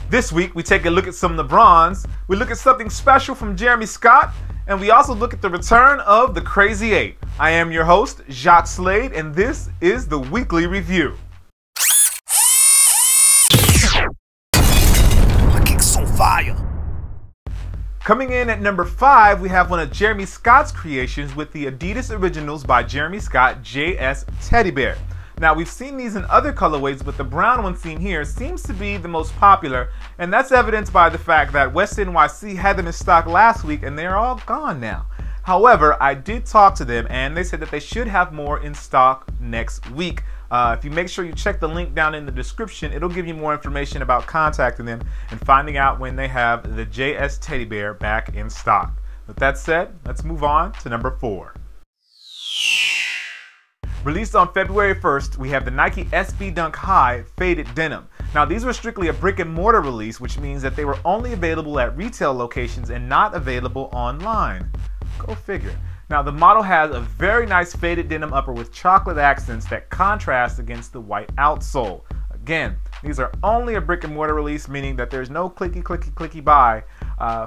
This week, we take a look at some LeBrons, we look at something special from Jeremy Scott, and we also look at the return of the Crazy 8. I am your host, Jacques Slade, and this is the Weekly Review. My kick's on fire. Coming in at number 5, we have one of Jeremy Scott's creations with the Adidas Originals by Jeremy Scott JS Teddy Bear. Now, we've seen these in other colorways, but the brown one seen here seems to be the most popular, and that's evidenced by the fact that West NYC had them in stock last week and they're all gone now. However, I did talk to them and they said that they should have more in stock next week. If you make sure you check the link down in the description, it'll give you more information about contacting them and finding out when they have the JS Teddy Bear back in stock. With that said, let's move on to number 4. Released on February 1st, we have the Nike SB Dunk High Faded Denim. Now, these were strictly a brick and mortar release, which means that they were only available at retail locations and not available online. Go figure. Now, the model has a very nice faded denim upper with chocolate accents that contrast against the white outsole. Again, these are only a brick and mortar release, meaning that there's no clicky buy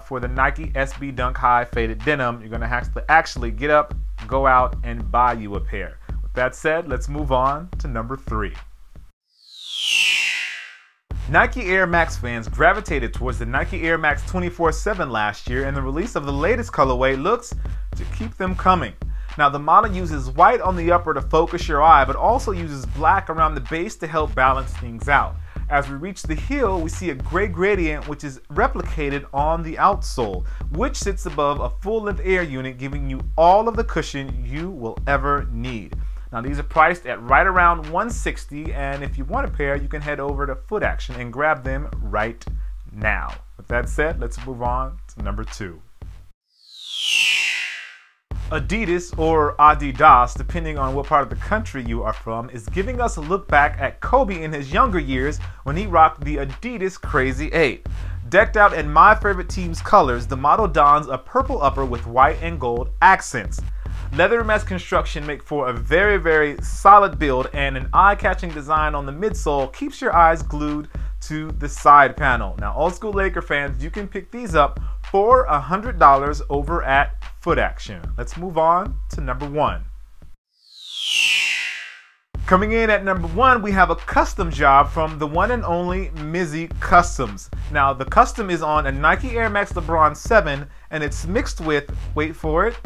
for the Nike SB Dunk High Faded Denim. You're going to have to actually get up, go out, and buy you a pair. That said, let's move on to number 3. Nike Air Max fans gravitated towards the Nike Air Max 24/7 last year, and the release of the latest colorway looks to keep them coming. Now, the model uses white on the upper to focus your eye, but also uses black around the base to help balance things out. As we reach the heel, we see a gray gradient which is replicated on the outsole, which sits above a full-length air unit, giving you all of the cushion you will ever need. Now, these are priced at right around $160, and if you want a pair, you can head over to Foot Action and grab them right now. With that said, let's move on to number 2. Adidas, or Adidas, depending on what part of the country you are from, is giving us a look back at Kobe in his younger years when he rocked the Adidas Crazy 8. Decked out in my favorite team's colors, the model dons a purple upper with white and gold accents. Leather mesh construction make for a very solid build, and an eye-catching design on the midsole keeps your eyes glued to the side panel. Now, old school Laker fans, you can pick these up for $100 over at Foot Action. Let's move on to number 1. Coming in at number 1, we have a custom job from the one and only MizzeeCustoms. Now, the custom is on a Nike Air Max LeBron 7, and it's mixed with, wait for it,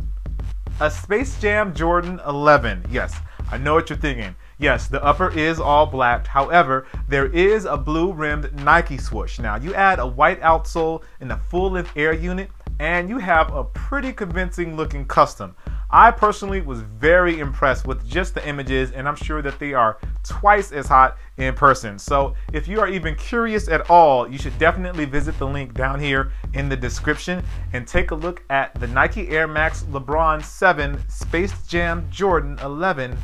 a Space Jam Jordan 11. Yes, I know what you're thinking. Yes, the upper is all black. However, there is a blue rimmed Nike swoosh. Now, you add a white outsole in a full-length air unit, and you have a pretty convincing looking custom. I personally was very impressed with just the images, and I'm sure that they are twice as hot in person. So if you are even curious at all, you should definitely visit the link down here in the description and take a look at the Nike Air Max LeBron 7 Space Jam Jordan 11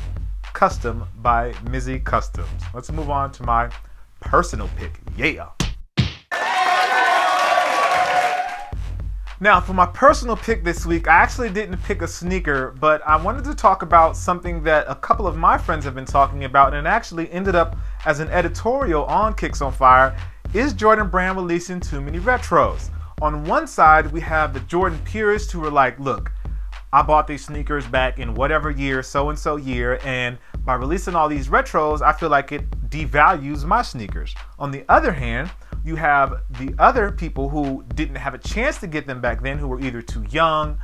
custom by MizzeeCustoms. Let's move on to my personal pick. Yeah. Now, for my personal pick this week, I actually didn't pick a sneaker, but I wanted to talk about something that a couple of my friends have been talking about, and actually ended up as an editorial on Kicks on Fire. Is Jordan Brand releasing too many retros? On one side, we have the Jordan purists who are like, look, I bought these sneakers back in whatever year, so-and-so year, and by releasing all these retros, I feel like it devalues my sneakers. On the other hand, you have the other people who didn't have a chance to get them back then, who were either too young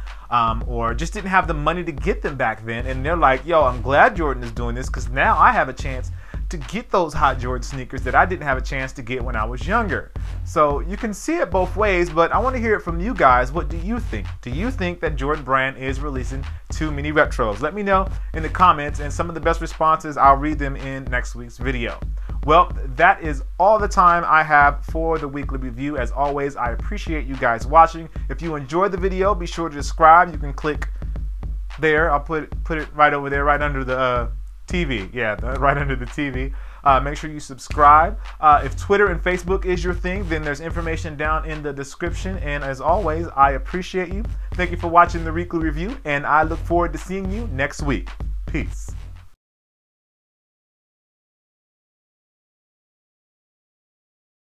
or just didn't have the money to get them back then, and they're like, yo, I'm glad Jordan is doing this because now I have a chance to get those hot Jordan sneakers that I didn't have a chance to get when I was younger. So you can see it both ways, but I want to hear it from you guys. What do you think? Do you think that Jordan Brand is releasing too many retros? Let me know in the comments, and some of the best responses, I'll read them in next week's video. Well, that is all the time I have for the weekly review. As always, I appreciate you guys watching. If you enjoyed the video, be sure to subscribe. You can click there. I'll put it right over there, right under the TV. Yeah, right under the TV. Make sure you subscribe. If Twitter and Facebook is your thing, then there's information down in the description. And as always, I appreciate you. Thank you for watching the weekly review, and I look forward to seeing you next week. Peace.